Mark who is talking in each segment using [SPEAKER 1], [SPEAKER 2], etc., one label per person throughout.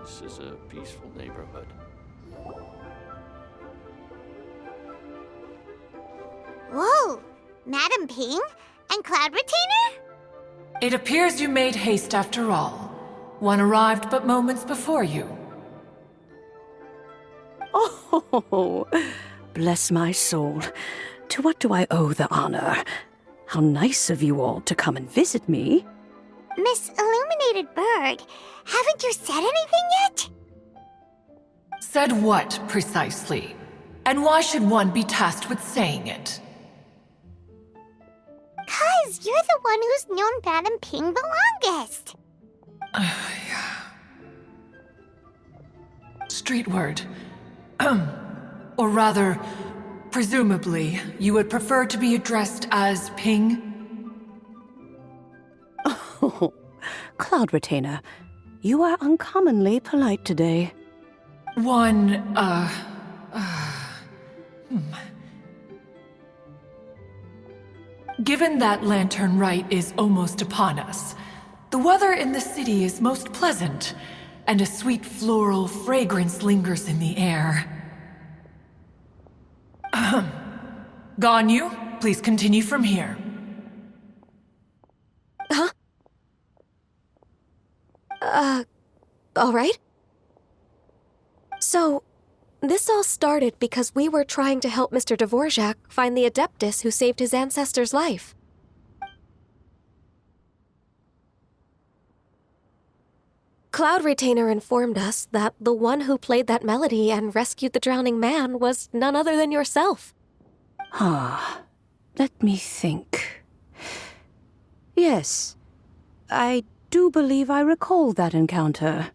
[SPEAKER 1] This is a peaceful neighborhood.
[SPEAKER 2] Whoa! Madam Ping? And Cloud Retainer?
[SPEAKER 3] It appears you made haste after all. One arrived but moments before you.
[SPEAKER 4] Oh, bless my soul. To what do I owe the honor? How nice of you all to come and visit me.
[SPEAKER 2] Miss Illuminated Bird, haven't you said anything yet?
[SPEAKER 3] Said what, precisely? And why should one be tasked with saying it?
[SPEAKER 2] 'Cause you're the one who's known Madam Ping the longest.
[SPEAKER 3] Street word. Or rather, presumably, you would prefer to be addressed as Ping?
[SPEAKER 4] Oh, Cloud Retainer, you are uncommonly polite today.
[SPEAKER 3] Given that Lantern Rite is almost upon us, the weather in the city is most pleasant, and a sweet floral fragrance lingers in the air. Ganyu, please continue from here.
[SPEAKER 5] Huh? All right. So, this all started because we were trying to help Mr. Dvorak find the Adeptus who saved his ancestor's life. Cloud Retainer informed us that the one who played that melody and rescued the drowning man was none other than yourself.
[SPEAKER 4] Let me think. Yes, I do believe I recall that encounter.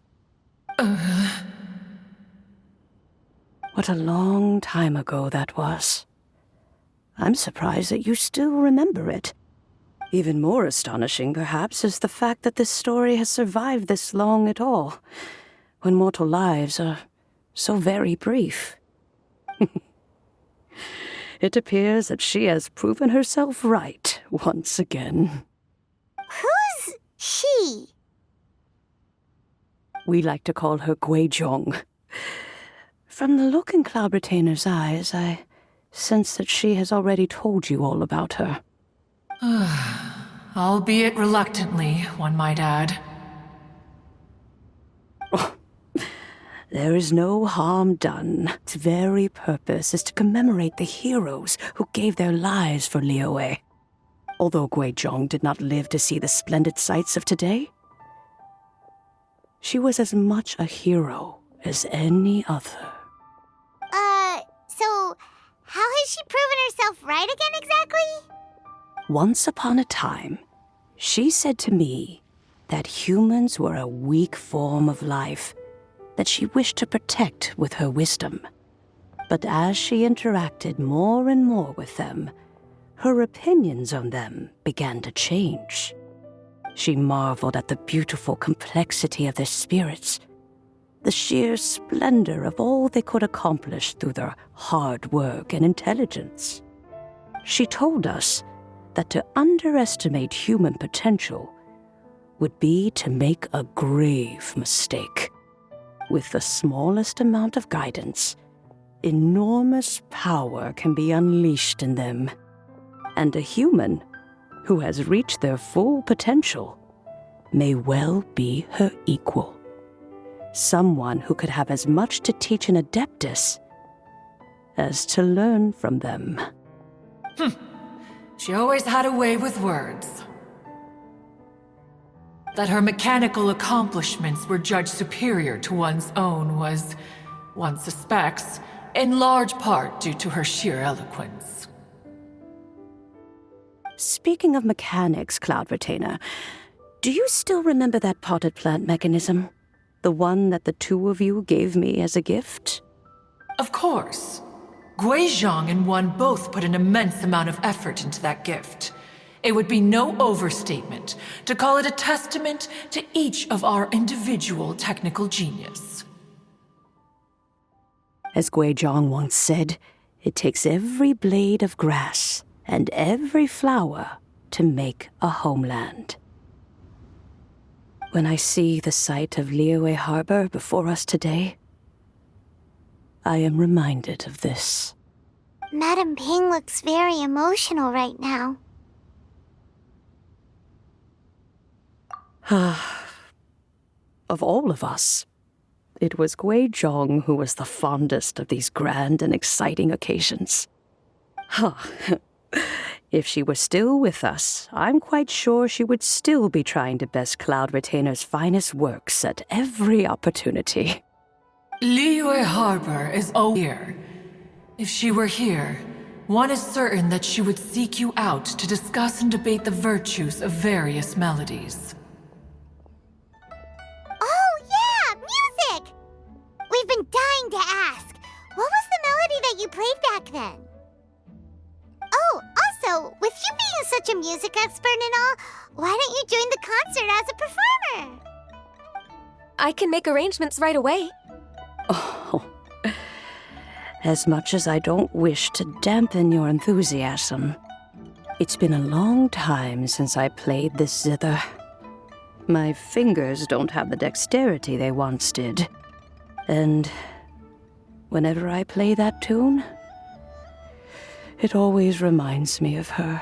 [SPEAKER 4] What a long time ago that was. I'm surprised that you still remember it. Even more astonishing, perhaps, is the fact that this story has survived this long at all, when mortal lives are so very brief. It appears that she has proven herself right once again.
[SPEAKER 2] Who's she?
[SPEAKER 4] We like to call her Guizhong. From the look in Cloud Retainer's eyes, I sense that she has already told you all about her.
[SPEAKER 3] Albeit reluctantly, one might add.
[SPEAKER 4] There is no harm done. Its very purpose is to commemorate the heroes who gave their lives for Liyue. Although Guizhong did not live to see the splendid sights of today, she was as much a hero as any other.
[SPEAKER 2] So, how has she proven herself right again exactly?
[SPEAKER 4] Once upon a time, she said to me that humans were a weak form of life that she wished to protect with her wisdom. But as she interacted more and more with them, her opinions on them began to change. She marveled at the beautiful complexity of their spirits, the sheer splendor of all they could accomplish through their hard work and intelligence. She told us that to underestimate human potential would be to make a grave mistake. With the smallest amount of guidance, enormous power can be unleashed in them. And a human who has reached their full potential may well be her equal. Someone who could have as much to teach an Adeptus as to learn from them.
[SPEAKER 3] She always had a way with words. That her mechanical accomplishments were judged superior to one's own was, one suspects, in large part due to her sheer eloquence.
[SPEAKER 4] Speaking of mechanics, Cloud Retainer, do you still remember that potted plant mechanism? The one that the two of you gave me as a gift?
[SPEAKER 3] Of course. Guizhong and one both put an immense amount of effort into that gift. It would be no overstatement to call it a testament to each of our individual technical genius.
[SPEAKER 4] As Guizhong once said, it takes every blade of grass and every flower to make a homeland. when I see the sight of Liyue Harbor before us today, I am reminded of this.
[SPEAKER 2] Madam Ping looks very emotional right now.
[SPEAKER 4] Of all of us, it was Gui Zhong who was the fondest of these grand and exciting occasions. If she were still with us, I'm quite sure she would still be trying to best Cloud Retainer's finest works at every opportunity.
[SPEAKER 3] Liyue Harbor is here. If she were here, one is certain that she would seek you out to discuss and debate the virtues of various melodies.
[SPEAKER 2] Oh, yeah! Music! We've been dying to ask. What was the melody that you played back then? Oh, also, with you being such a music expert and all, why don't you join the concert as a performer?
[SPEAKER 5] I can make arrangements right away.
[SPEAKER 4] Oh, as much as I don't wish to dampen your enthusiasm, it's been a long time since I played this zither. My fingers don't have the dexterity they once did. And whenever I play that tune, it always reminds me of her.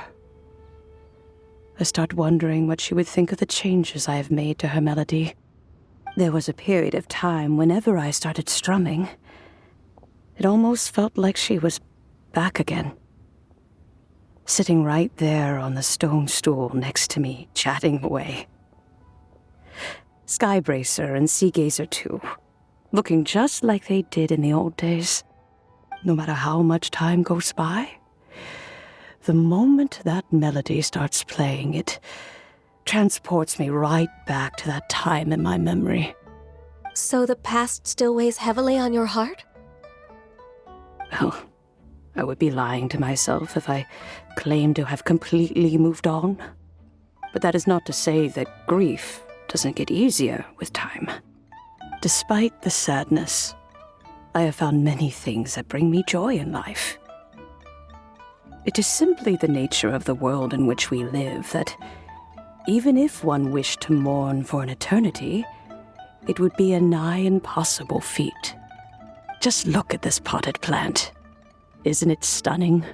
[SPEAKER 4] I start wondering what she would think of the changes I have made to her melody. There was a period of time whenever I started strumming, it almost felt like she was back again. Sitting right there on the stone stool next to me, chatting away. Skybracer and Seagazer too, looking just like they did in the old days. No matter how much time goes by, the moment that melody starts playing, it transports me right back to that time in my memory.
[SPEAKER 5] So the past still weighs heavily on your heart?
[SPEAKER 4] Well, I would be lying to myself if I claimed to have completely moved on. But that is not to say that grief doesn't get easier with time. Despite the sadness, I have found many things that bring me joy in life. It is simply the nature of the world in which we live that, even if one wished to mourn for an eternity, it would be a nigh impossible feat. Just look at this potted plant. Isn't it stunning?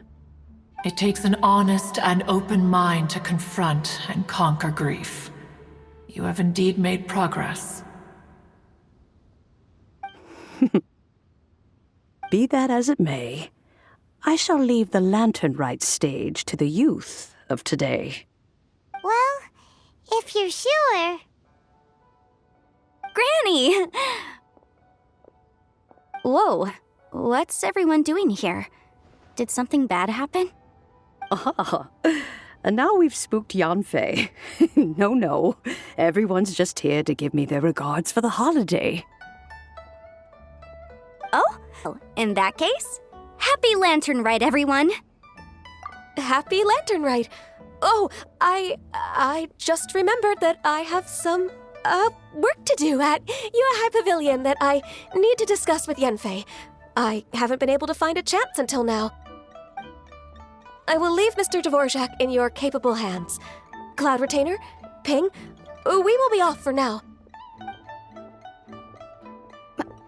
[SPEAKER 3] It takes an honest and open mind to confront and conquer grief. You have indeed made progress.
[SPEAKER 4] Be that as it may, I shall leave the lantern rite stage to the youth of today.
[SPEAKER 2] Well, if you're sure.
[SPEAKER 6] Granny! Whoa, what's everyone doing here? Did something bad happen?
[SPEAKER 4] Ah, and now we've spooked Yanfei. No, everyone's just here to give me their regards for the holiday.
[SPEAKER 6] Oh, in that case, happy Lantern Rite, everyone!
[SPEAKER 5] Happy Lantern Rite! Oh, I just remembered that I have some, work to do at Yuehai Pavilion that I need to discuss with Yanfei. I haven't been able to find a chance until now. I will leave Mr. Dvorak in your capable hands. Cloud Retainer, Ping, we will be off for now.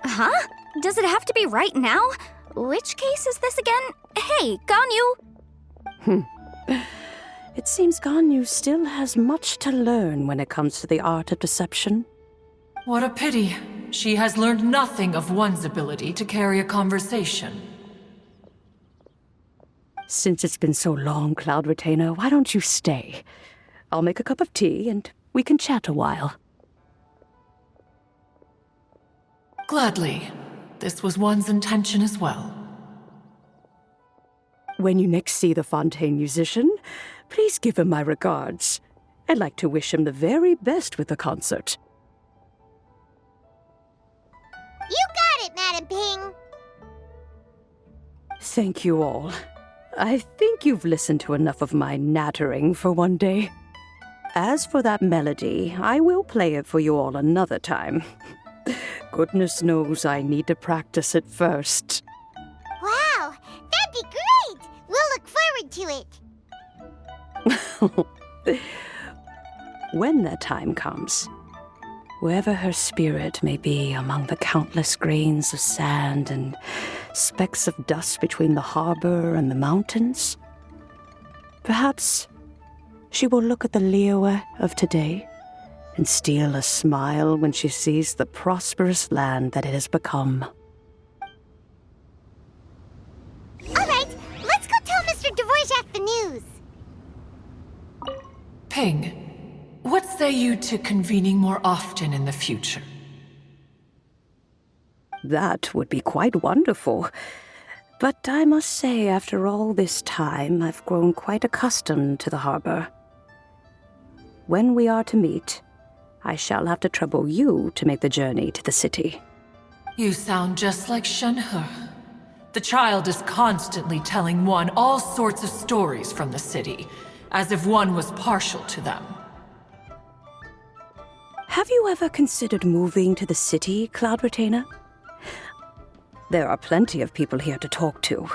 [SPEAKER 6] Huh? Does it have to be right now? Which case is this again? Hey, Ganyu!
[SPEAKER 4] It seems Ganyu still has much to learn when it comes to the art of deception.
[SPEAKER 3] What a pity. She has learned nothing of one's ability to carry a conversation.
[SPEAKER 4] Since it's been so long, Cloud Retainer, why don't you stay? I'll make a cup of tea and we can chat a while.
[SPEAKER 3] Gladly. This was one's intention as well.
[SPEAKER 4] When you next see the Fontaine musician, please give him my regards. I'd like to wish him the very best with the concert.
[SPEAKER 2] You got it, Madam Ping.
[SPEAKER 4] Thank you all. I think you've listened to enough of my nattering for one day. As for that melody, I will play it for you all another time. Goodness knows I need to practice it first.
[SPEAKER 2] Wow, that'd be great. We'll look forward to it.
[SPEAKER 4] When that time comes, Wherever her spirit may be among the countless grains of sand and specks of dust between the harbor and the mountains, perhaps she will look at the Liyue of today and steal a smile when she sees the prosperous land that it has become.
[SPEAKER 2] All right, let's go tell Mr. Dvorak the news.
[SPEAKER 3] Ping, what say you to convening more often in the future?
[SPEAKER 4] That would be quite wonderful. But I must say, after all this time, I've grown quite accustomed to the harbor. When we are to meet, I shall have to trouble you to make the journey to the city.
[SPEAKER 3] You sound just like Shenhe. The child is constantly telling one all sorts of stories from the city, as if one was partial to them.
[SPEAKER 4] Have you ever considered moving to the city, Cloud Retainer? There are plenty of people here to talk to.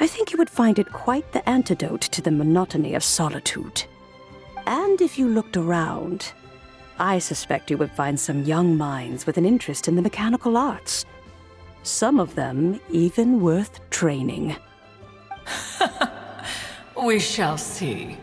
[SPEAKER 4] I think you would find it quite the antidote to the monotony of solitude. And if you looked around, I suspect you would find some young minds with an interest in the mechanical arts. Some of them even worth training.
[SPEAKER 3] We shall see.